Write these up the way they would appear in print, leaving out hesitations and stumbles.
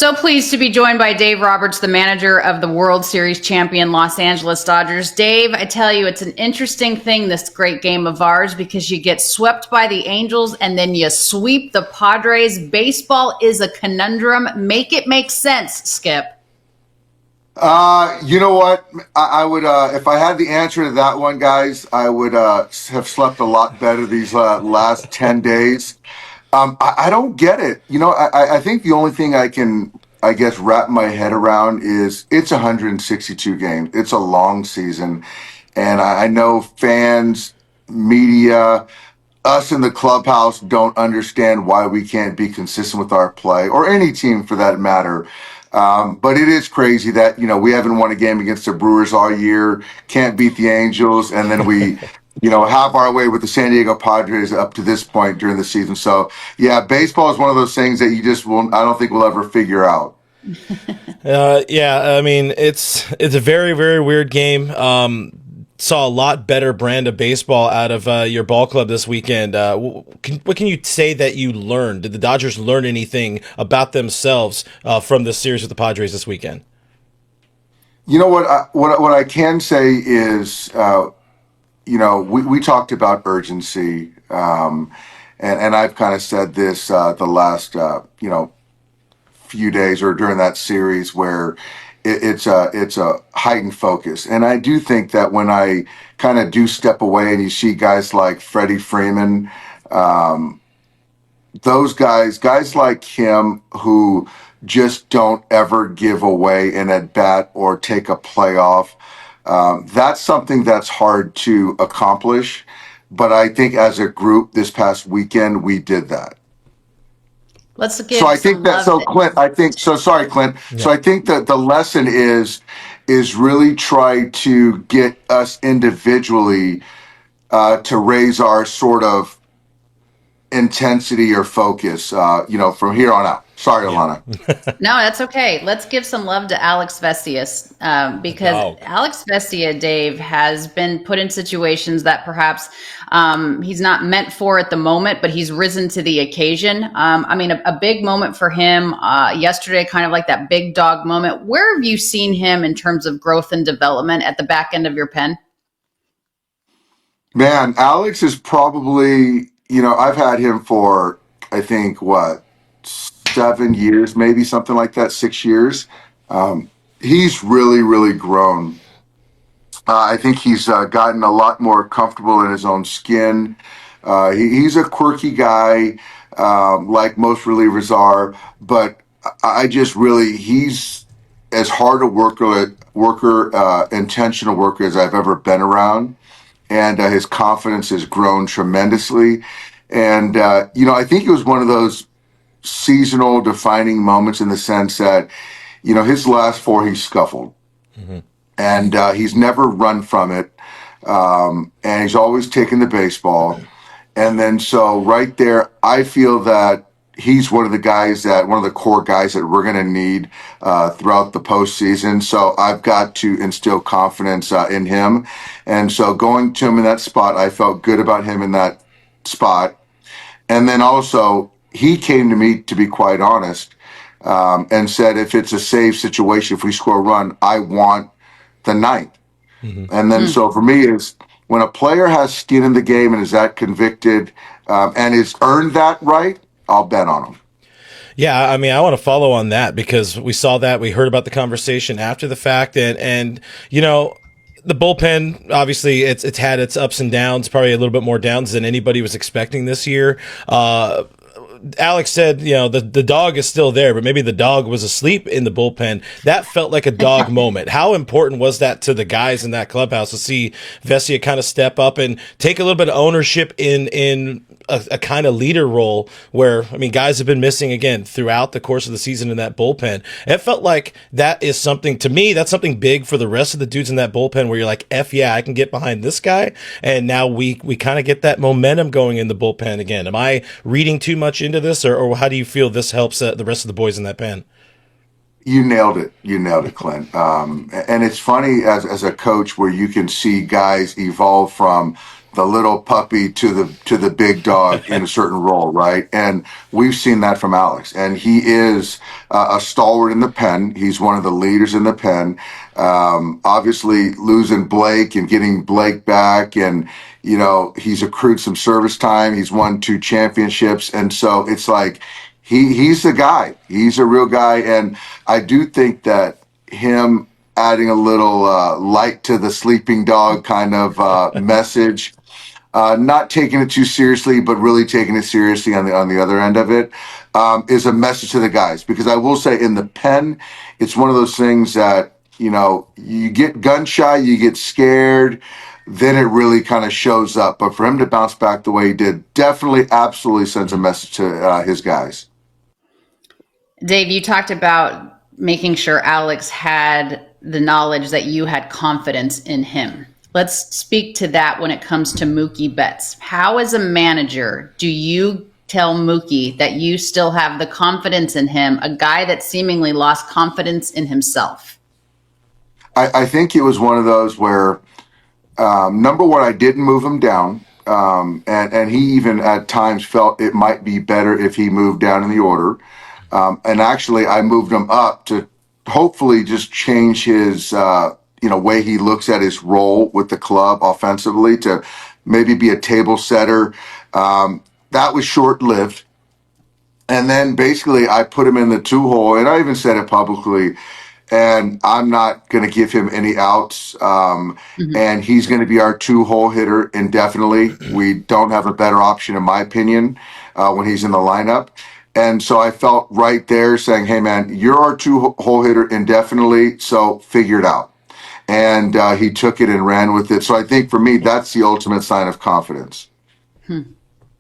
So pleased to be joined by Dave Roberts, the manager of the World Series champion Los Angeles Dodgers. Dave, I tell you, it's an interesting thing, this great game of ours, because you get swept by the Angels and then you sweep the Padres. Baseball is a conundrum. Make it make sense, Skip. You know what? I would, if I had the answer to that one, guys, I would have slept a lot better these last 10 days. I don't get it. You know, I think the only thing I can, I guess, wrap my head around is it's 162 games. It's a long season. And I know fans, media, us in the clubhouse don't understand why we can't be consistent with our play, or any team for that matter. But it is crazy that, you know, we haven't won a game against the Brewers all year, can't beat the Angels, and then we have our way with the San Diego Padres up to this point during the season. So, yeah, baseball is one of those things that you just won't, I don't think we'll ever figure out. Yeah, I mean, it's a very, very weird game. Saw a lot better brand of baseball out of your ball club this weekend. What can you say that you learned? Did the Dodgers learn anything about themselves from this series with the Padres this weekend? You know what I can say is, we talked about urgency, and I've kind of said this the last few days or during that series where it's a heightened focus. And I do think that when I kind of do step away and you see guys like Freddie Freeman, those guys like him who just don't ever give away an at bat or take a play off. That's something that's hard to accomplish. But I think as a group this past weekend, we did that. Let's give So I think that, so Clint, sorry, Clint. Yeah. So I think that the lesson is really try to get us individually to raise our sort of intensity or focus, from here on out. Sorry, Alana. No, that's okay. Let's give some love to Alex Vestius because Alex Vestia, Dave, has been put in situations that perhaps he's not meant for at the moment, but he's risen to the occasion. A big moment for him yesterday, kind of like that big dog moment. Where have you seen him in terms of growth and development at the back end of your pen? Man, Alex is probably, I've had him for, I think, 7 years, maybe something like that, 6 years. He's really, really grown. I think he's gotten a lot more comfortable in his own skin. He's a quirky guy, like most relievers are, but he's as hard a worker, intentional worker as I've ever been around. And his confidence has grown tremendously. And, I think it was one of those seasonal defining moments in the sense that, his last 4, he scuffled. Mm-hmm. And he's never run from it. And he's always taken the baseball. And then so right there, I feel that he's one of the core guys that we're going to need throughout the postseason. So I've got to instill confidence in him. And so going to him in that spot, I felt good about him in that spot. And then also, he came to me, to be quite honest, and said, if it's a save situation, if we score a run, I want the ninth. Mm-hmm. And then so for me is when a player has skin in the game and is that convicted and has earned that right, I'll bet on him. Yeah, I mean, I want to follow on that because we saw that, we heard about the conversation after the fact, and the bullpen, obviously, it's had its ups and downs, probably a little bit more downs than anybody was expecting this year. Alex said, the dog is still there, but maybe the dog was asleep in the bullpen. That felt like a dog moment. How important was that to the guys in that clubhouse to see Vesia kind of step up and take a little bit of ownership in a kind of leader role where, guys have been missing again throughout the course of the season in that bullpen. It felt like that is something, to me, that's something big for the rest of the dudes in that bullpen where you're like, yeah, I can get behind this guy. And now we kind of get that momentum going in the bullpen again. Am I reading too much into this or how do you feel this helps the rest of the boys in that pen? You nailed it, Clint. And it's funny as a coach where you can see guys evolve from the little puppy to the big dog in a certain role, right? And we've seen that from Alex, and he is a stalwart in the pen. He's one of the leaders in the pen. Obviously, losing Blake and getting Blake back, and he's accrued some service time. He's won 2 championships, and so it's like he's the guy. He's a real guy, and I do think that him adding a little light to the sleeping dog kind of message, not taking it too seriously, but really taking it seriously on the other end of it, is a message to the guys. Because I will say, in the pen, it's one of those things that you get gun shy, you get scared, then it really kind of shows up. But for him to bounce back the way he did, definitely, absolutely sends a message to his guys. Dave, you talked about making sure Alex had the knowledge that you had confidence in him. Let's speak to that when it comes to Mookie Betts. How, as a manager, do you tell Mookie that you still have the confidence in him, a guy that seemingly lost confidence in himself? I think it was one of those where, number one, I didn't move him down. And he even at times felt it might be better if he moved down in the order. And actually, I moved him up to hopefully just change his way he looks at his role with the club offensively, to maybe be a table setter. That was short-lived. And then basically I put him in the 2-hole, and I even said it publicly, and I'm not going to give him any outs. And he's going to be our 2-hole hitter indefinitely. We don't have a better option, in my opinion, when he's in the lineup. And so I felt right there saying, hey, man, you're our 2-hole hitter indefinitely, so figure it out. And he took it and ran with it. So I think for me, that's the ultimate sign of confidence.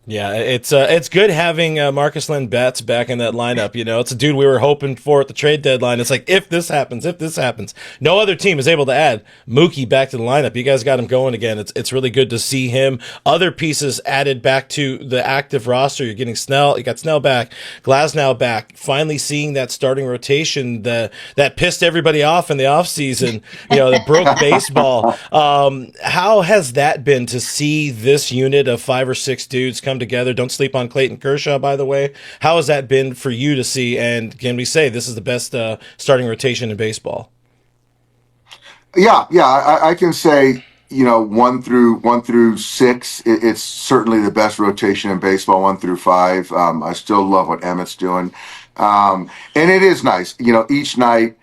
Yeah, it's good having Marcus Len Betts back in that lineup. It's a dude we were hoping for at the trade deadline. It's like, if this happens. No other team is able to add Mookie back to the lineup. You guys got him going again. It's really good to see him. Other pieces added back to the active roster. You're getting Snell. You got Snell back, Glasnow back. Finally seeing that starting rotation that pissed everybody off in the offseason, that broke baseball. How has that been to see this unit of 5 or 6 dudes come together? Don't sleep on Clayton Kershaw, by the way. How has that been for you to see? And can we say this is the best starting rotation in baseball? Yeah, I can say 1 through 6. It's certainly the best rotation in baseball. 1 through 5. I still love what Emmett's doing, and it is nice. Each night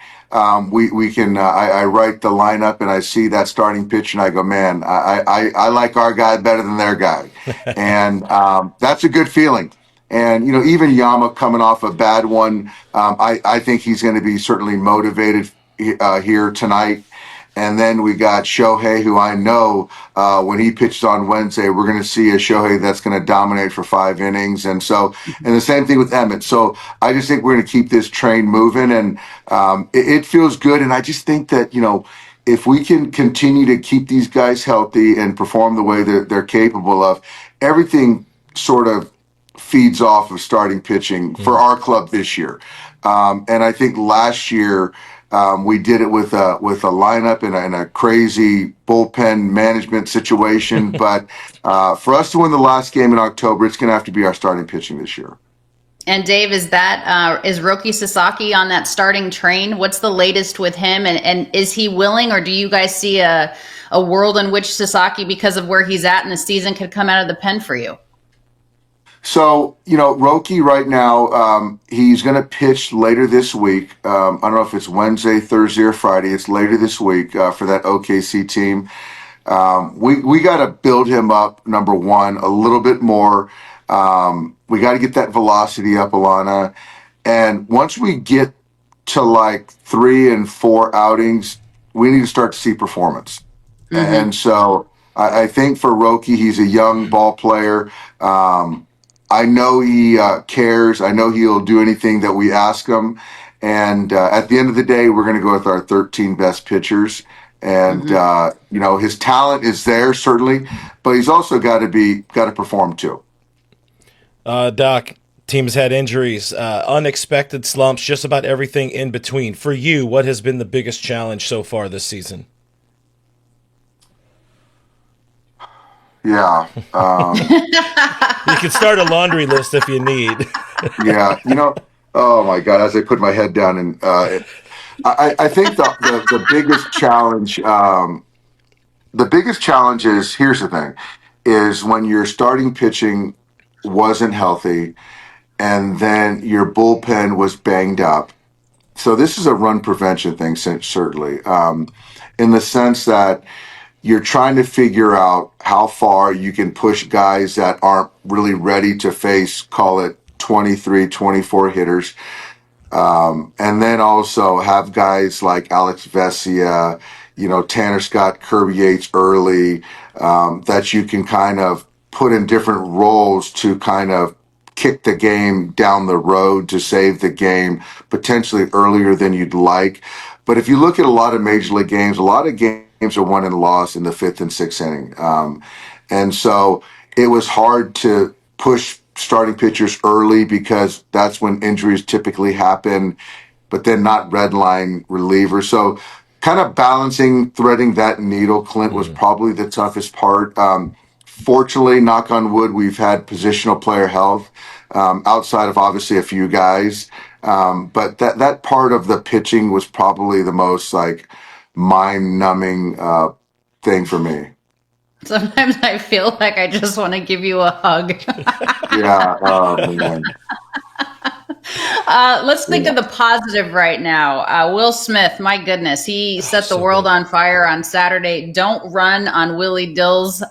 we can. I write the lineup and I see that starting pitch and I go, man, I like our guy better than their guy, and that's a good feeling. And even Yama coming off a bad one, I think he's going to be certainly motivated here tonight. And then we got Shohei, who I know when he pitched on Wednesday, we're going to see a Shohei that's going to dominate for 5 innings. And the same thing with Emmett. So I just think we're going to keep this train moving, and it feels good. And I just think that, if we can continue to keep these guys healthy and perform the way that they're capable of, everything sort of feeds off of starting pitching for our club this year. And I think last year, we did it with a lineup in a crazy bullpen management situation. But for us to win the last game in October, it's going to have to be our starting pitching this year. And Dave, is Roki Sasaki on that starting train? What's the latest with him? And is he willing, or do you guys see a world in which Sasaki, because of where he's at in the season, could come out of the pen for you? So, Roki right now, he's going to pitch later this week. I don't know if it's Wednesday, Thursday, or Friday. It's later this week for that OKC team. We got to build him up, number one, a little bit more. We got to get that velocity up, Alana. And once we get to like 3 and 4 outings, we need to start to see performance. And so I think for Roki, he's a young ball player. I know he cares. I know he'll do anything that we ask him. And at the end of the day, we're going to go with our 13 best pitchers. And his talent is there certainly, but he's also got to perform too. Doc, team has had injuries, unexpected slumps, just about everything in between. For you, what has been the biggest challenge so far this season? Yeah. You can start a laundry list if you need. Yeah. Oh my God, as I put my head down and I think the biggest challenge, is, here's the thing, is when your starting pitching wasn't healthy and then your bullpen was banged up. So this is a run prevention thing, certainly, in the sense that you're trying to figure out how far you can push guys that aren't really ready to face, call it 23, 24 hitters. And then also have guys like Alex Vesia, Tanner Scott, Kirby Yates early, that you can kind of put in different roles to kind of kick the game down the road to save the game potentially earlier than you'd like. But if you look at a lot of major league games, a lot of games are won and lost in the fifth and sixth inning. And so it was hard to push starting pitchers early because that's when injuries typically happen, but then not red line relievers. So kind of threading that needle, Clint, was probably the toughest part. Fortunately, knock on wood, we've had positional player health outside of obviously a few guys. But that part of the pitching was probably the most like mind-numbing thing for me. Sometimes I feel like I just want to give you a hug. Yeah. Man. Let's think of the positive right now. Will Smith, my goodness, he set the world on fire on Saturday. Don't run on Willie Dills.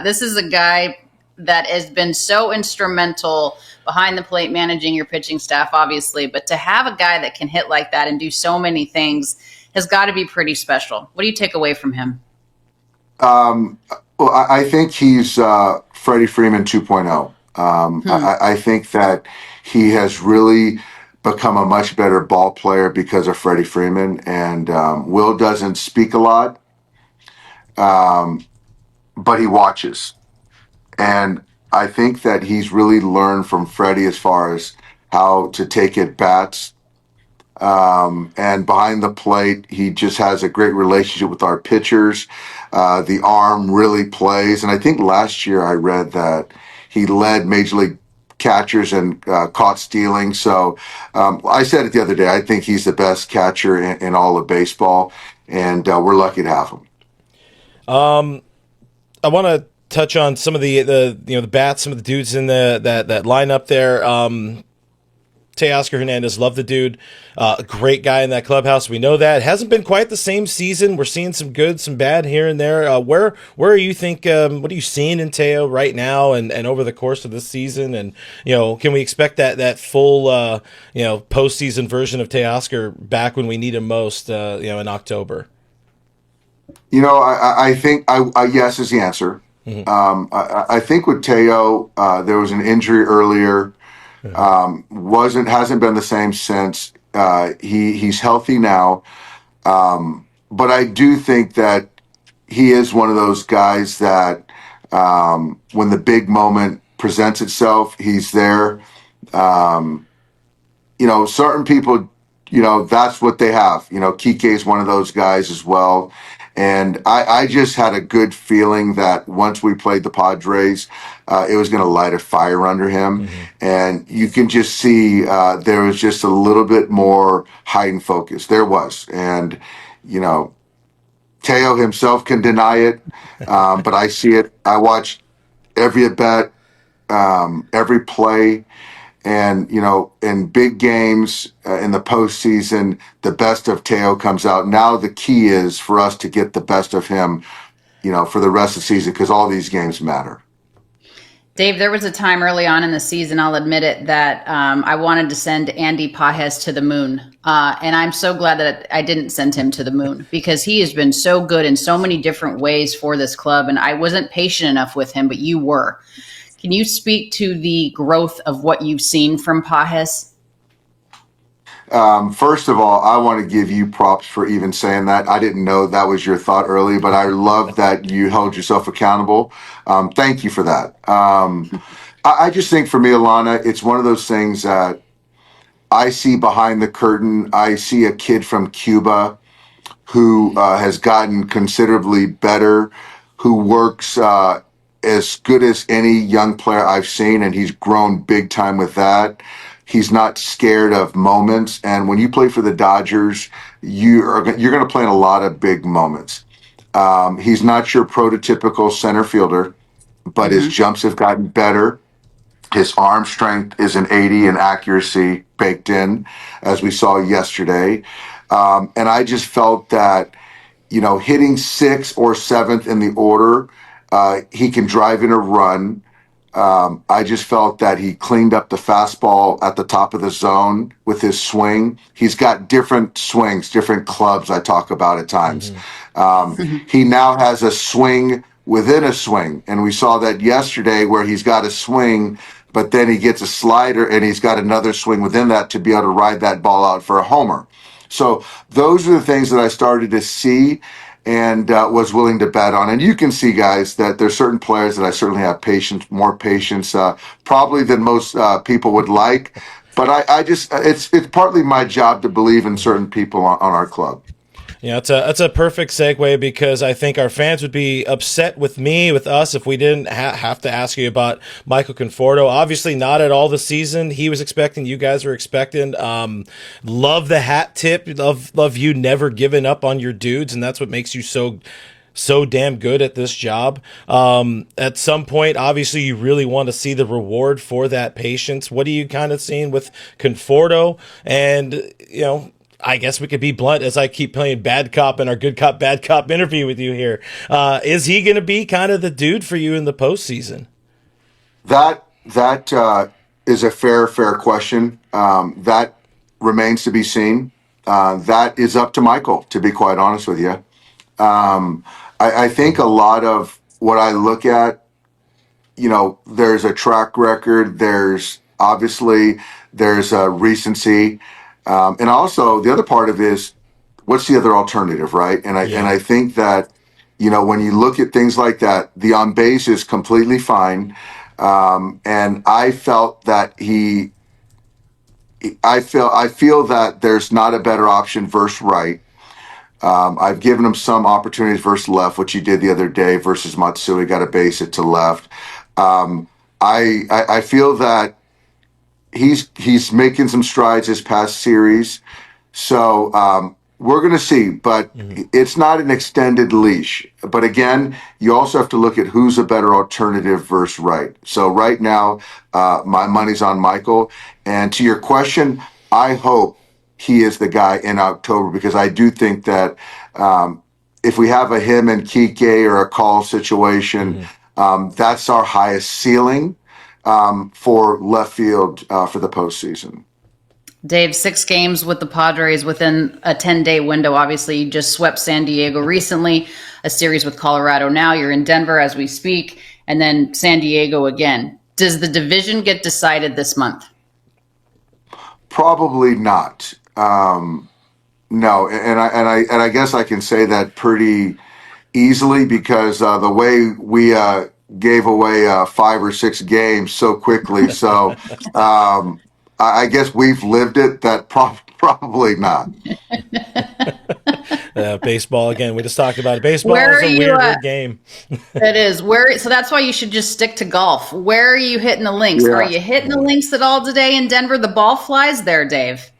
This is a guy that has been so instrumental behind the plate, managing your pitching staff, obviously. But to have a guy that can hit like that and do so many things has got to be pretty special. What do you take away from him? Well, I think he's Freddie Freeman 2.0. I think that he has really become a much better ball player because of Freddie Freeman. And Will doesn't speak a lot, but he watches. And I think that he's really learned from Freddie as far as how to take at bats. And behind the plate, he just has a great relationship with our pitchers. The arm really plays. And I think last year I read that he led Major League catchers and caught stealing. So I said it the other day, I think he's the best catcher in all of baseball. And we're lucky to have him. I want to touch on some of the bats, some of the dudes in that lineup there. Teoscar Hernandez, love the dude. A great guy in that clubhouse. We know that. Hasn't been quite the same season. We're seeing some good, some bad here and there. Where are you think, what are you seeing in Teo right now and over the course of this season? And, can we expect that full, postseason version of Teoscar back when we need him most, in October? I think yes is the answer. Mm-hmm. I think with Teo, there was an injury earlier. Hasn't been the same since. He's healthy now, but I do think that he is one of those guys that when the big moment presents itself, he's there. Certain people, that's what they have. Kike is one of those guys as well. And I just had a good feeling that once we played the Padres, it was going to light a fire under him. Mm-hmm. And you can just see there was just a little bit more heightened focus. There was. And, Teo himself can deny it, but I see it. I watch every at-bat, every play. And, in big games in the postseason, the best of Teo comes out. Now the key is for us to get the best of him, for the rest of the season, because all these games matter. Dave, there was a time early on in the season, I'll admit it, that I wanted to send Andy Pages to the moon. And I'm so glad that I didn't send him to the moon because he has been so good in so many different ways for this club. And I wasn't patient enough with him, but you were. Can you speak to the growth of what you've seen from Pages? First of all, I want to give you props for even saying that. I didn't know that was your thought early, but I love that you held yourself accountable. Thank you for that. I just think for me, Alana, it's one of those things that I see behind the curtain. I see a kid from Cuba who has gotten considerably better, who works as good as any young player I've seen, and he's grown big time with that. He's not scared of moments, and when you play for the Dodgers, you're going to play in a lot of big moments. He's not your prototypical center fielder, but his jumps have gotten better. His arm strength is an 80 and accuracy baked in, as we saw yesterday. And I just felt that, hitting 6th or 7th in the order, he can drive in a run. I just felt that he cleaned up the fastball at the top of the zone with his swing. He's got different swings, different clubs I talk about at times. He now has a swing within a swing. And we saw that yesterday where he's got a swing, but then he gets a slider and he's got another swing within that to be able to ride that ball out for a homer. So those are the things that I started to see and was willing to bet on. And you can see, guys, that there's certain players that I certainly have more patience, probably than most people would like. But it's partly my job to believe in certain people on our club. Yeah, it's a perfect segue because I think our fans would be upset with us, if we didn't have to ask you about Michael Conforto. Obviously not at all the season he was expecting, you guys were expecting. Love the hat tip. Love you never giving up on your dudes, and that's what makes you so damn good at this job. At some point, obviously, you really want to see the reward for that patience. What are you kind of seeing with Conforto? And, I guess we could be blunt as I keep playing bad cop in our good cop, bad cop interview with you here. Is he going to be kind of the dude for you in the postseason? That is a fair question. That remains to be seen. That is up to Michael, to be quite honest with you. I think a lot of what I look at, there's a track record. There's a recency. And also the other part of it is, what's the other alternative, right? And I think that, when you look at things like that, the on base is completely fine. And I felt that I feel that there's not a better option versus right. I've given him some opportunities versus left, which he did the other day versus Matsui, got a base it to left. I feel that he's making some strides this past series. So we're going to see, but it's not an extended leash. But again, you also have to look at who's a better alternative versus right. So right now, my money's on Michael. And to your question, I hope he is the guy in October, because I do think that if we have a him and Kike or a call situation, that's our highest ceiling for left field for the postseason. Dave, 6 games with the Padres within a 10-day window. Obviously, you just swept San Diego recently, a series with Colorado now. You're in Denver as we speak, and then San Diego again. Does the division get decided this month? Probably not. No, and I guess I can say that pretty easily, because the way we gave away 5 or 6 games so quickly. So I guess we've lived it. That probably not. Baseball again. We just talked about it. Baseball is a weird game. It is. So that's why you should just stick to golf. Where are you hitting the links? Yeah. Are you hitting the links at all today in Denver? The ball flies there, Dave.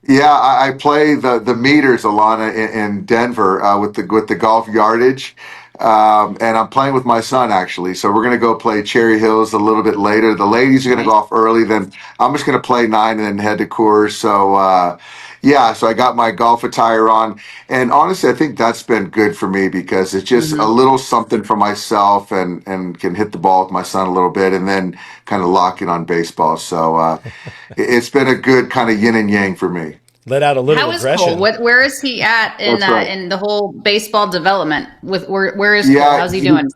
Yeah, I play the meters, Alana, in Denver with the golf yardage. And I'm playing with my son, actually. So we're going to go play Cherry Hills a little bit later. The ladies are going to go off early. Then I'm just going to play 9 and then head to Coors. So, so I got my golf attire on. And honestly, I think that's been good for me, because it's just a little something for myself and can hit the ball with my son a little bit and then kind of lock in on baseball. So it's been a good kind of yin and yang for me. Let out a little aggression. Where is he at in the whole baseball development? Where is Cole? How's he doing?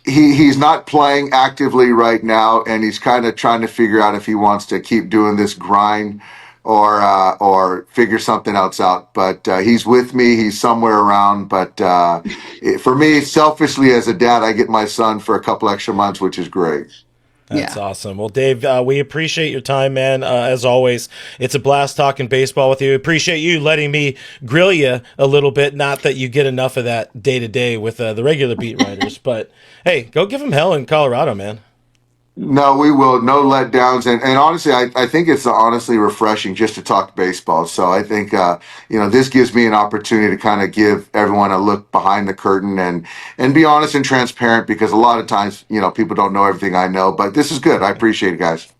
He's not playing actively right now, and he's kind of trying to figure out if he wants to keep doing this grind or figure something else out. But he's with me. He's somewhere around. But for me, selfishly as a dad, I get my son for a couple extra months, which is great. That's awesome. Well, Dave, we appreciate your time, man. As always, it's a blast talking baseball with you. Appreciate you letting me grill you a little bit. Not that you get enough of that day to day with the regular beat writers, but hey, go give them hell in Colorado, man. No, we will. No letdowns. And honestly, I think it's honestly refreshing just to talk baseball. So I think, this gives me an opportunity to kind of give everyone a look behind the curtain and be honest and transparent, because a lot of times, people don't know everything I know, but this is good. I appreciate it, guys.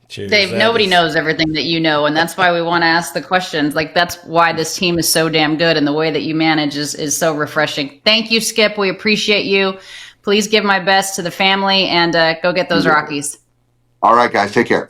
Cheers. Dave, nobody knows everything that you know, and that's why we want to ask the questions. Like, that's why this team is so damn good, and the way that you manage is so refreshing. Thank you, Skip. We appreciate you. Please give my best to the family and go get those Rockies. All right, guys. Take care.